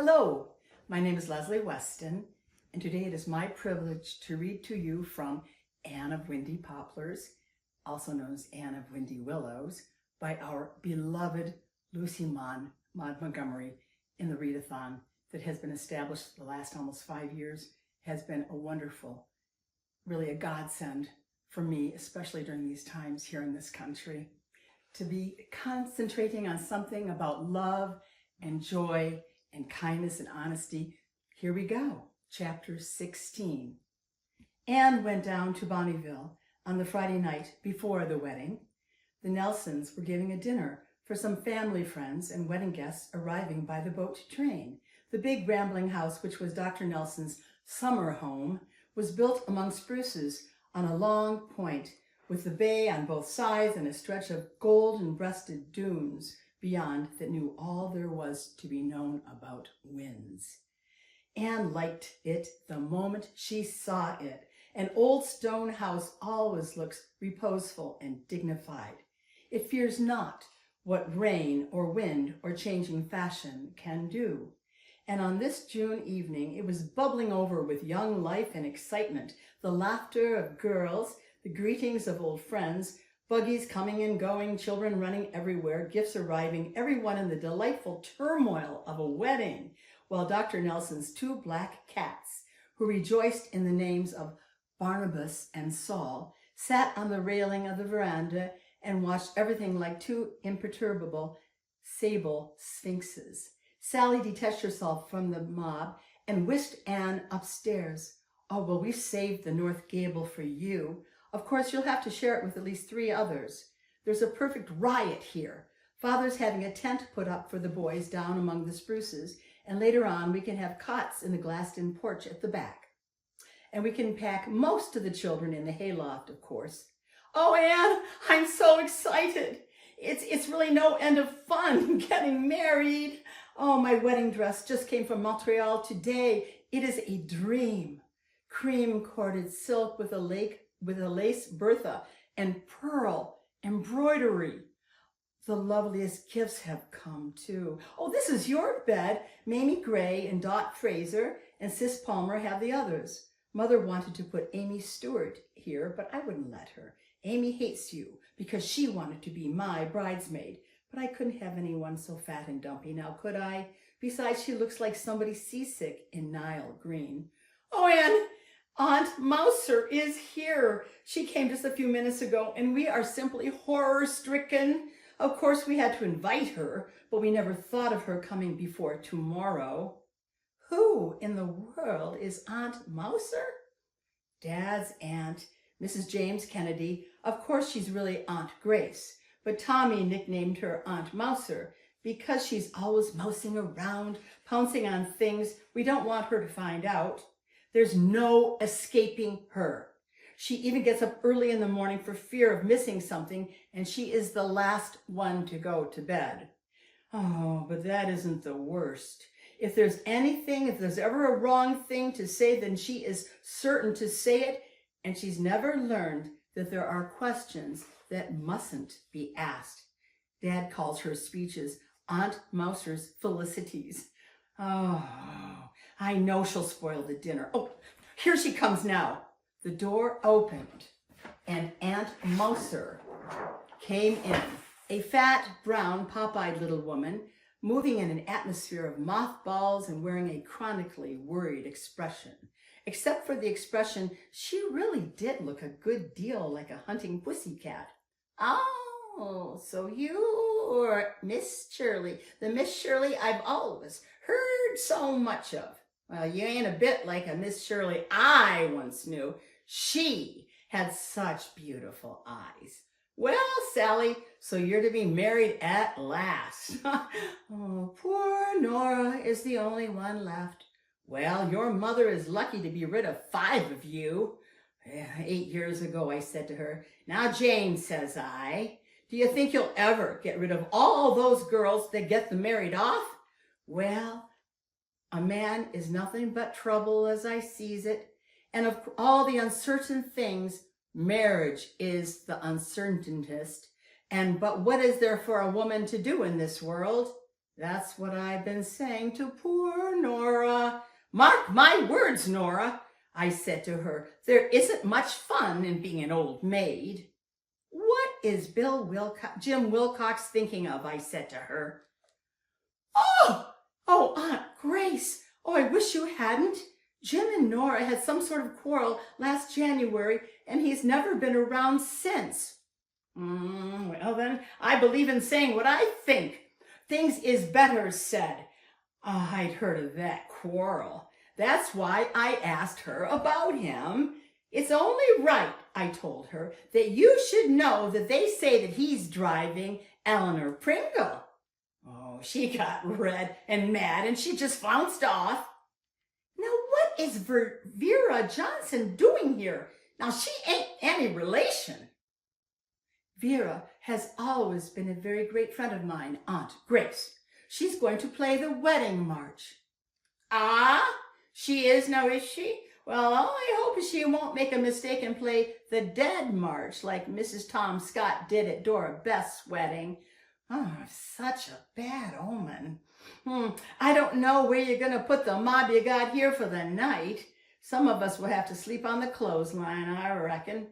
Hello, my name is Leslie Weston, and today it is my privilege to read to you from Anne of Windy Poplars, also known as Anne of Windy Willows, by our beloved Lucy Maud Montgomery in the readathon that has been established for the last almost 5 years. Has been a wonderful, really a godsend for me, especially during these times here in this country, to be concentrating on something about love and joy and kindness and honesty. Here we go. Chapter 16. Anne went down to Bonneville on the Friday night before the wedding. The Nelsons were giving a dinner for some family friends and wedding guests arriving by the boat train. The big rambling house, which was Dr. Nelson's summer home, was built among spruces on a long point with the bay on both sides and a stretch of golden-breasted dunes beyond that knew all there was to be known about winds. Anne liked it the moment she saw it. An old stone house always looks reposeful and dignified. It fears not what rain or wind or changing fashion can do. And on this June evening, it was bubbling over with young life and excitement, the laughter of girls, the greetings of old friends, buggies coming and going, children running everywhere, gifts arriving, everyone in the delightful turmoil of a wedding, while Dr. Nelson's 2 black cats, who rejoiced in the names of Barnabas and Saul, sat on the railing of the veranda and watched everything like 2 imperturbable sable sphinxes. Sally detached herself from the mob and whisked Anne upstairs. "Oh, well, we saved the north gable for you. Of course, you'll have to share it with at least 3 others. There's a perfect riot here. Father's having a tent put up for the boys down among the spruces, and later on we can have cots in the glassed-in porch at the back. And we can pack most of the children in the hayloft, of course." "Oh, Anne, I'm so excited. It's really no end of fun getting married. Oh, my wedding dress just came from Montreal today. It is a dream. Cream-corded silk with a lace bertha and pearl embroidery. The loveliest gifts have come too. Oh, this is your bed. Mamie Gray and Dot Fraser and Sis Palmer have the others. Mother wanted to put Amy Stewart here, but I wouldn't let her. Amy hates you because she wanted to be my bridesmaid, but I couldn't have anyone so fat and dumpy now, could I? Besides, she looks like somebody seasick in Nile green. Oh, Anne, Aunt Mouser is here. She came just a few minutes ago, and we are simply horror-stricken. Of course, we had to invite her, but we never thought of her coming before tomorrow." "Who in the world is Aunt Mouser?" "Dad's aunt, Mrs. James Kennedy. Of course, she's really Aunt Grace, but Tommy nicknamed her Aunt Mouser because she's always mousing around, pouncing on things we don't want her to find out. There's no escaping her. She even gets up early in the morning for fear of missing something, and she is the last one to go to bed. Oh, but that isn't the worst. If there's ever a wrong thing to say, then she is certain to say it, and she's never learned that there are questions that mustn't be asked. Dad calls her speeches Aunt Mouser's felicities. Oh, I know she'll spoil the dinner. Oh, here she comes now." The door opened, and Aunt Mouser came in, a fat, brown, pop-eyed little woman, moving in an atmosphere of mothballs and wearing a chronically worried expression. Except for the expression, she really did look a good deal like a hunting pussycat. "Oh, so you're Miss Shirley, the Miss Shirley I've always heard so much of. Well, you ain't a bit like a Miss Shirley I once knew. She had such beautiful eyes. Well, Sally, so you're to be married at last." "Oh, poor Nora is the only one left." "Well, your mother is lucky to be rid of 5 of you. 8 years ago, I said to her, 'Now, Jane,' says I, 'do you think you'll ever get rid of all those girls that get them married off?' Well, a man is nothing but trouble as I sees it, and of all the uncertain things, marriage is the uncertainest. But what is there for a woman to do in this world? That's what I've been saying to poor Nora. Mark my words, Nora, I said to her, there isn't much fun in being an old maid. What is Jim Wilcox thinking of? I said to her. Oh, Aunt Grace. Oh, I wish you hadn't. Jim and Nora had some sort of quarrel last January, and he's never been around since. Well then, I believe in saying what I think. Things is better said. I'd heard of that quarrel. That's why I asked her about him. It's only right, I told her, that you should know that they say that he's driving Eleanor Pringle. Oh, she got red and mad and she just flounced off. Now, what is Vera Johnson doing here? Now, she ain't any relation. Vera has always been a very great friend of mine, Aunt Grace. She's going to play the wedding march. Ah, she is now, is she? Well, all I hope is she won't make a mistake and play the dead march like Mrs. Tom Scott did at Dora Beth's wedding. Oh, such a bad omen. I don't know where you're going to put the mob you got here for the night. Some of us will have to sleep on the clothesline, I reckon.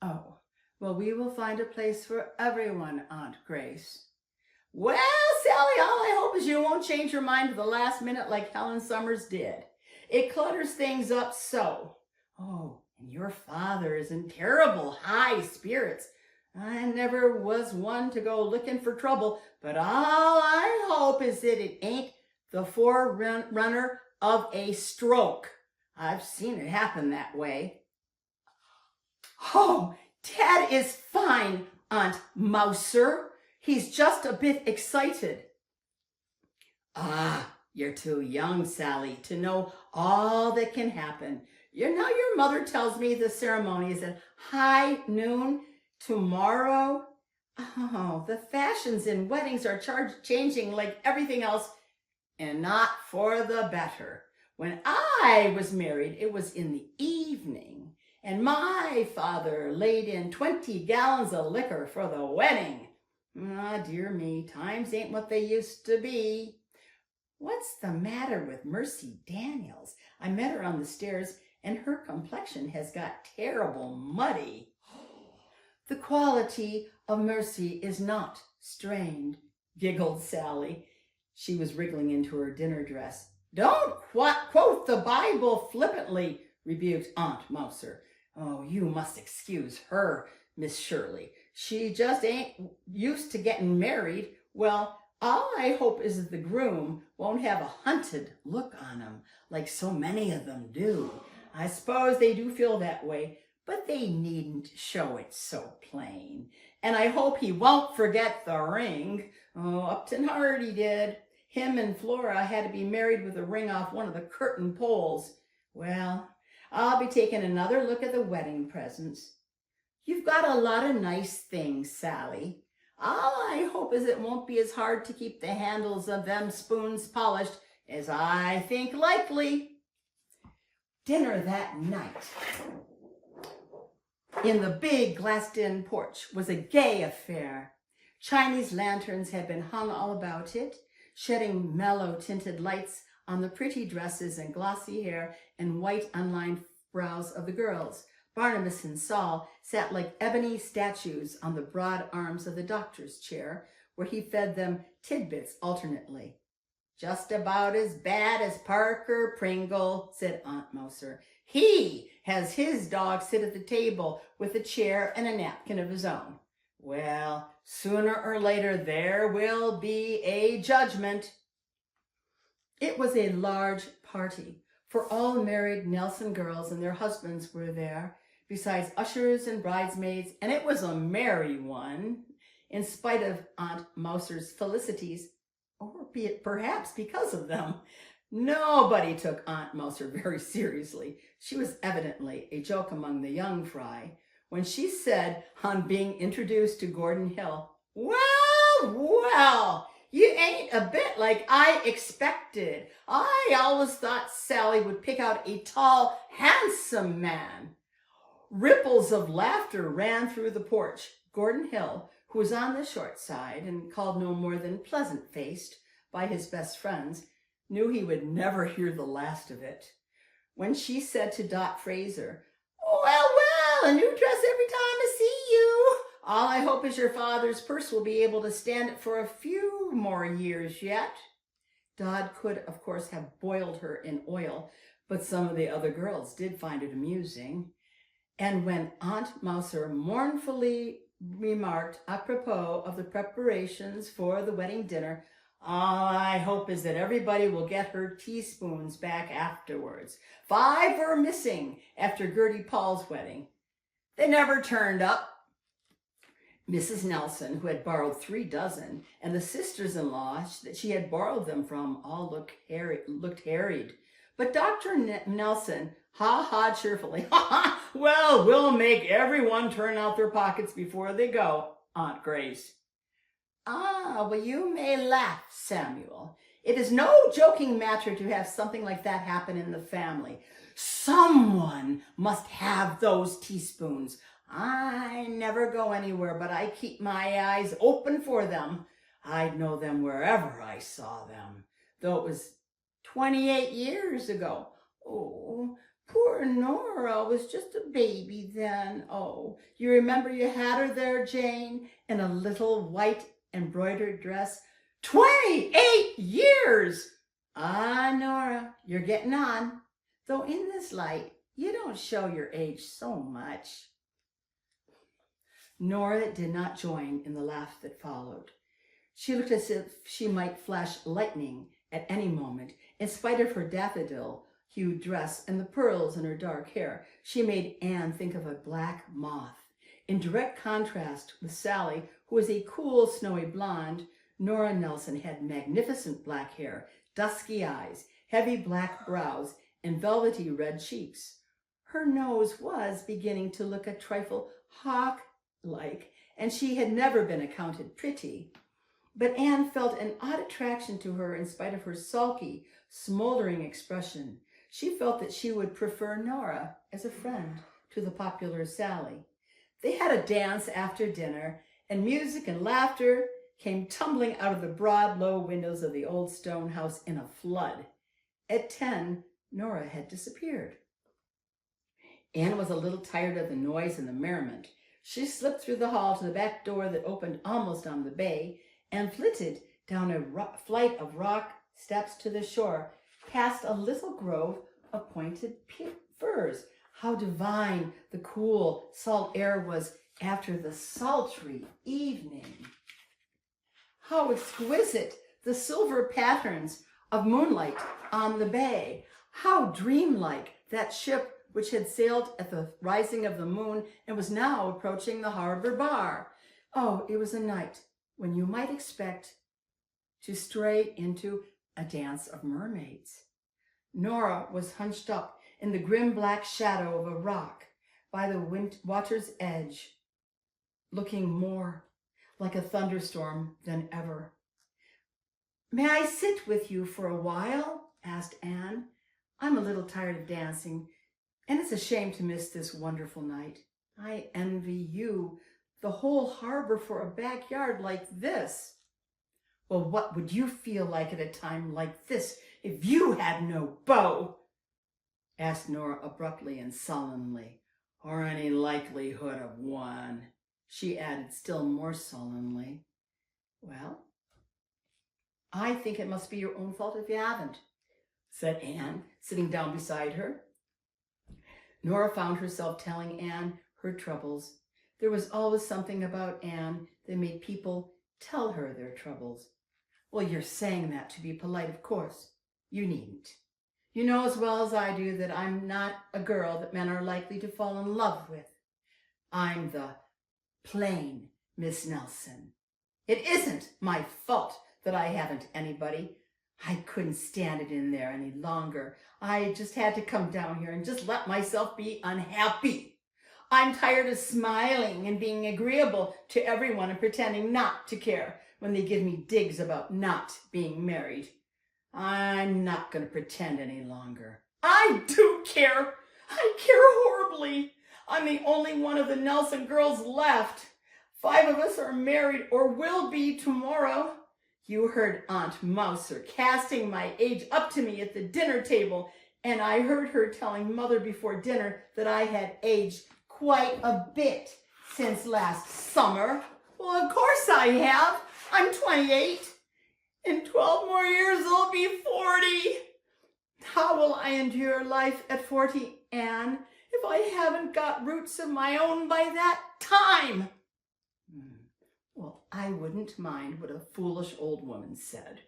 Oh, well, we will find a place for everyone, Aunt Grace. Well, Sally, all I hope is you won't change your mind at the last minute like Helen Summers did. It clutters things up so. Oh, and your father is in terrible high spirits. I never was one to go looking for trouble, but all I hope is that it ain't the forerunner of a stroke. I've seen it happen that way. Oh, Dad is fine, Aunt Mouser. He's just a bit excited. Ah, you're too young, Sally, to know all that can happen. Your mother tells me the ceremony is at high noon tomorrow. Oh, the fashions in weddings are changing like everything else, and not for the better. When I was married, it was in the evening, and my father laid in 20 gallons of liquor for the wedding. Ah, dear me, times ain't what they used to be. What's the matter with Mercy Daniels? I met her on the stairs, and her complexion has got terrible muddy. The quality of Mercy is not strained, giggled Sally. She was wriggling into her dinner dress. Don't quote the Bible flippantly, rebuked Aunt Mouser. Oh, you must excuse her, Miss Shirley. She just ain't used to getting married. Well, all I hope is that the groom won't have a hunted look on him, like so many of them do. I suppose they do feel that way, but they needn't show it so plain. And I hope he won't forget the ring. Oh, Upton Hardy did. Him and Flora had to be married with a ring off one of the curtain poles. Well, I'll be taking another look at the wedding presents. You've got a lot of nice things, Sally. All I hope is it won't be as hard to keep the handles of them spoons polished as I think likely. Dinner that night in the big glassed-in porch was a gay affair. Chinese lanterns had been hung all about it, shedding mellow-tinted lights on the pretty dresses and glossy hair and white unlined brows of the girls. Barnabas and Saul sat like ebony statues on the broad arms of the doctor's chair, where he fed them tidbits alternately. Just about as bad as Parker Pringle, said Aunt Mouser. He has his dog sit at the table with a chair and a napkin of his own. Well, sooner or later there will be a judgment. It was a large party, for all the married Nelson girls and their husbands were there, besides ushers and bridesmaids, and it was a merry one, in spite of Aunt Mouser's felicities, or be it perhaps because of them. Nobody took Aunt Mouser very seriously. She was evidently a joke among the young fry. When she said, on being introduced to Gordon Hill, well, you ain't a bit like I expected. I always thought Sally would pick out a tall, handsome man. Ripples of laughter ran through the porch. Gordon Hill, who was on the short side and called no more than pleasant-faced by his best friends, knew he would never hear the last of it. When she said to Dot Fraser, "Well, well, a new dress every time I see you. All I hope is your father's purse will be able to stand it for a few more years yet." Dot could, of course, have boiled her in oil, but some of the other girls did find it amusing. And when Aunt Mouser mournfully remarked apropos of the preparations for the wedding dinner, "All I hope is that everybody will get her teaspoons back afterwards. 5 were missing after Gertie Paul's wedding. They never turned up." Mrs. Nelson, who had borrowed 3 dozen, and the sisters-in-law that she had borrowed them from all looked harried. But Dr. Nelson ha-ha cheerfully, "Ha ha, well, we'll make everyone turn out their pockets before they go, Aunt Grace." "Ah, well, you may laugh, Samuel. It is no joking matter to have something like that happen in the family. Someone must have those teaspoons. I never go anywhere, but I keep my eyes open for them. I'd know them wherever I saw them, though it was 28 years ago. Oh, poor Nora was just a baby then. Oh, you remember you had her there, Jane, in a little white embroidered dress? 28 years! Ah, Nora, you're getting on, though in this light you don't show your age so much." Nora did not join in the laugh that followed. She looked as if she might flash lightning at any moment. In spite of her daffodil-hued dress and the pearls in her dark hair, she made Anne think of a black moth. In direct contrast with Sally, who was a cool, snowy blonde, Nora Nelson had magnificent black hair, dusky eyes, heavy black brows, and velvety red cheeks. Her nose was beginning to look a trifle hawk-like, and she had never been accounted pretty. But Anne felt an odd attraction to her in spite of her sulky, smoldering expression. She felt that she would prefer Nora as a friend to the popular Sally. They had a dance after dinner, and music and laughter came tumbling out of the broad, low windows of the old stone house in a flood. At 10, Nora had disappeared. Anne was a little tired of the noise and the merriment. She slipped through the hall to the back door that opened almost on the bay and flitted down a flight of rock steps to the shore, past a little grove of pointed firs. How divine the cool, salt air was after the sultry evening! How exquisite the silver patterns of moonlight on the bay! How dreamlike that ship which had sailed at the rising of the moon and was now approaching the harbor bar! Oh, it was a night when you might expect to stray into a dance of mermaids. Nora was hunched up in the grim black shadow of a rock by the water's edge, looking more like a thunderstorm than ever. "May I sit with you for a while?" asked Anne. "I'm a little tired of dancing, and it's a shame to miss this wonderful night. I envy you the whole harbor for a backyard like this." "Well, what would you feel like at a time like this if you had no beau?" asked Nora abruptly and sullenly. "Or any likelihood of one," she added still more sullenly. "Well, I think it must be your own fault if you haven't," said Anne, sitting down beside her. Nora found herself telling Anne her troubles. There was always something about Anne that made people tell her their troubles. "Well, you're saying that to be polite, of course. You needn't. You know as well as I do that I'm not a girl that men are likely to fall in love with. I'm the plain Miss Nelson. It isn't my fault that I haven't anybody. I couldn't stand it in there any longer. I just had to come down here and just let myself be unhappy. I'm tired of smiling and being agreeable to everyone and pretending not to care when they give me digs about not being married. I'm not going to pretend any longer. I do care. I care horribly. I'm the only one of the Nelson girls left. 5 of us are married or will be tomorrow. You heard Aunt Mouser casting my age up to me at the dinner table, and I heard her telling Mother before dinner that I had aged quite a bit since last summer. Well, of course I have. I'm 28. In 12 more years, I'll be 40. How will I endure life at 40, Anne, if I haven't got roots of my own by that time? Well, I wouldn't mind what a foolish old woman said.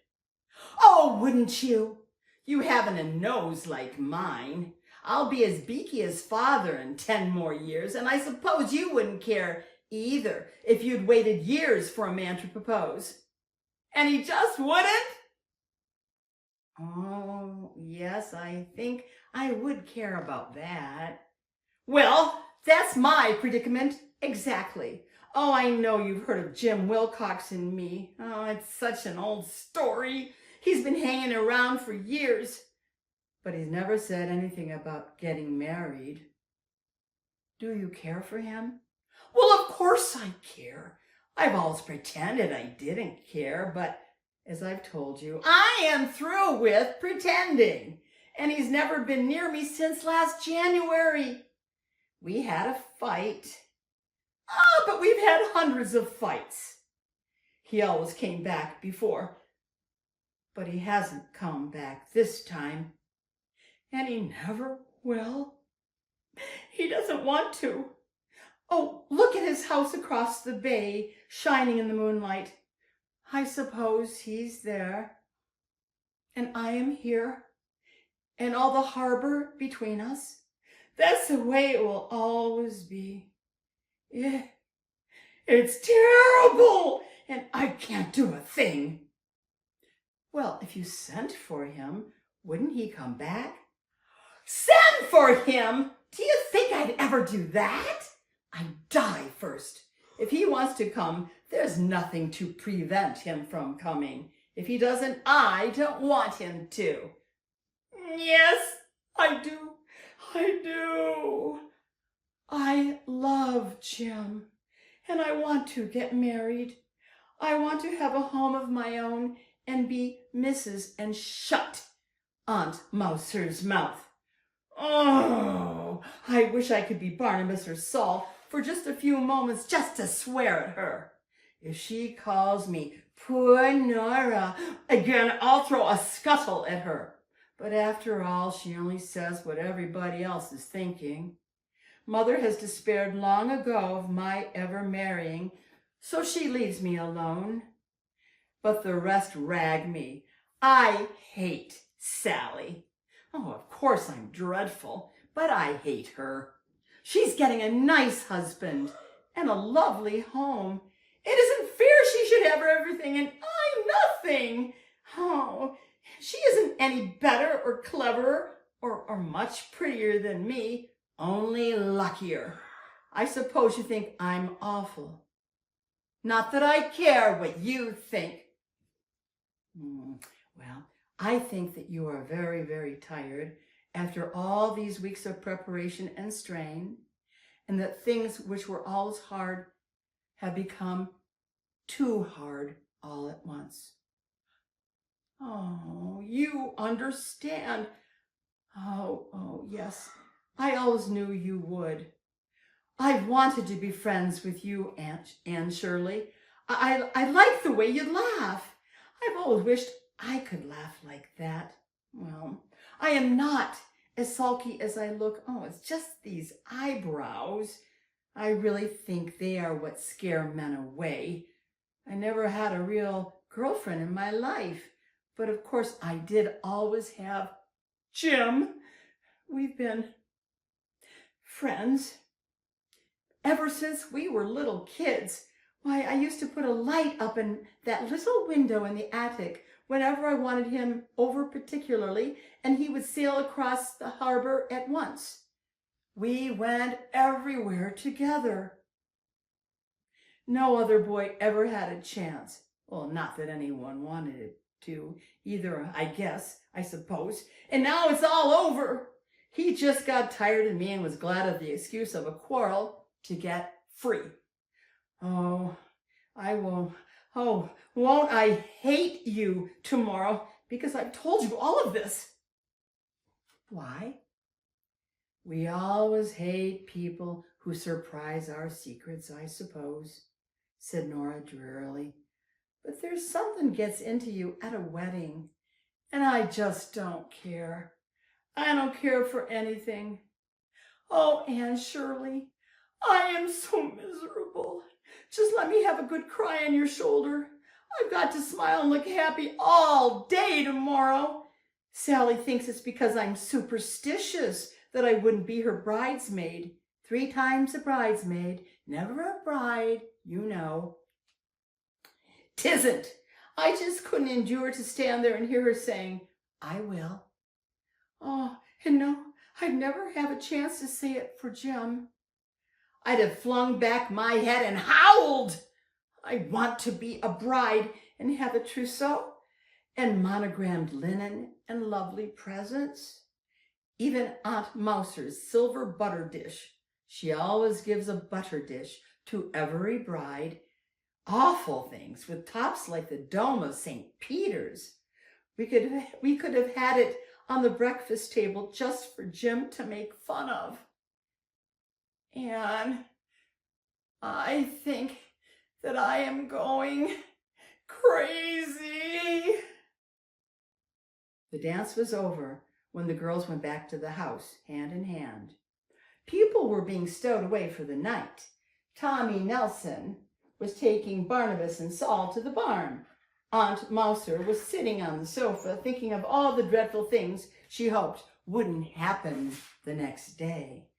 Oh, wouldn't you? You haven't a nose like mine. I'll be as beaky as father in 10 more years, and I suppose you wouldn't care either if you'd waited years for a man to propose. And he just wouldn't? Oh, yes, I think I would care about that. Well, that's my predicament exactly. Oh, I know you've heard of Jim Wilcox and me. Oh, it's such an old story. He's been hanging around for years, but he's never said anything about getting married. Do you care for him? Well, of course I care. I've always pretended I didn't care, but as I've told you, I am through with pretending. And he's never been near me since last January. We had a fight. Oh, but we've had hundreds of fights. He always came back before, but he hasn't come back this time. And he never will. He doesn't want to. Oh, look at his house across the bay, shining in the moonlight. I suppose he's there, and I am here, and all the harbor between us. That's the way it will always be. Yeah, it's terrible, and I can't do a thing. Well, if you sent for him, wouldn't he come back? Send for him? Do you think I'd ever do that? I'd die first. If he wants to come, there's nothing to prevent him from coming. If he doesn't, I don't want him to. Yes, I do. I do. I love Jim, and I want to get married. I want to have a home of my own and be Mrs. and shut Aunt Mouser's mouth. Oh, I wish I could be Barnabas or Saul for just a few moments, just to swear at her. If she calls me poor Nora again, I'll throw a scuttle at her. But after all, she only says what everybody else is thinking. Mother has despaired long ago of my ever marrying, so she leaves me alone. But the rest rag me. I hate Sally. Oh, of course I'm dreadful, but I hate her. She's getting a nice husband and a lovely home. It isn't fair she should have everything and I nothing. Oh, she isn't any better or cleverer or much prettier than me, only luckier. I suppose you think I'm awful. Not that I care what you think. Well, I think that you are very, very tired after all these weeks of preparation and strain, and that things which were always hard have become too hard all at once. Oh, you understand. Oh, yes, I always knew you would. I've wanted to be friends with you, Anne Shirley. I like the way you laugh. I've always wished I could laugh like that. Well, I am not as sulky as I look. Oh, it's just these eyebrows. I really think they are what scare men away. I never had a real girlfriend in my life, but of course I did always have Jim. We've been friends ever since we were little kids. Why, I used to put a light up in that little window in the attic whenever I wanted him over particularly, and he would sail across the harbor at once. We went everywhere together. No other boy ever had a chance. Well, not that anyone wanted it to either, I suppose. And now it's all over. He just got tired of me and was glad of the excuse of a quarrel to get free. Oh, I won't. Oh, won't I hate you tomorrow because I've told you all of this? Why? We always hate people who surprise our secrets, I suppose, said Nora drearily. But there's something gets into you at a wedding, and I just don't care. I don't care for anything. Oh, Anne Shirley, I am so miserable. Just let me have a good cry on your shoulder. I've got to smile and look happy all day tomorrow. Sally thinks it's because I'm superstitious that I wouldn't be her bridesmaid. 3 times a bridesmaid, never a bride, you know. 'Tisn't. I just couldn't endure to stand there and hear her saying, I will. Oh, and no, I'd never have a chance to say it for Jim. I'd have flung back my head and howled. I want to be a bride and have a trousseau and monogrammed linen and lovely presents. Even Aunt Mouser's silver butter dish. She always gives a butter dish to every bride. Awful things with tops like the dome of St. Peter's. We could have had it on the breakfast table just for Jim to make fun of. And I think that I am going crazy. The dance was over when the girls went back to the house, hand in hand. People were being stowed away for the night. Tommy Nelson was taking Barnabas and Saul to the barn. Aunt Mouser was sitting on the sofa thinking of all the dreadful things she hoped wouldn't happen the next day.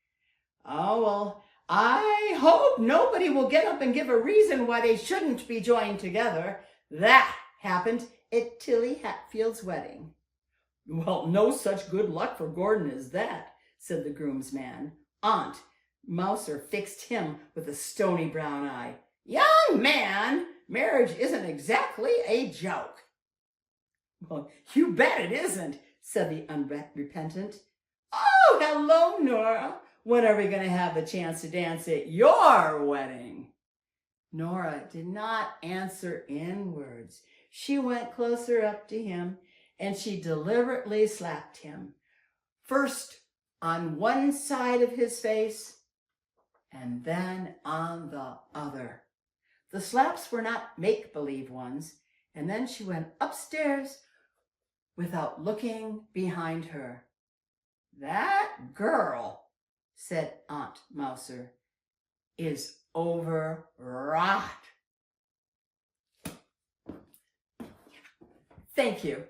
Oh, well, I hope nobody will get up and give a reason why they shouldn't be joined together. That happened at Tilly Hatfield's wedding. Well, no such good luck for Gordon as that, said the groomsman. Aunt Mouser fixed him with a stony brown eye. Young man, marriage isn't exactly a joke. Well, you bet it isn't, said the unrepentant. Oh, hello, Nora. When are we going to have a chance to dance at your wedding? Nora did not answer in words. She went closer up to him and she deliberately slapped him. First on one side of his face and then on the other. The slaps were not make-believe ones, and then she went upstairs without looking behind her. That girl, said Aunt Mouser, is overwrought. Thank you.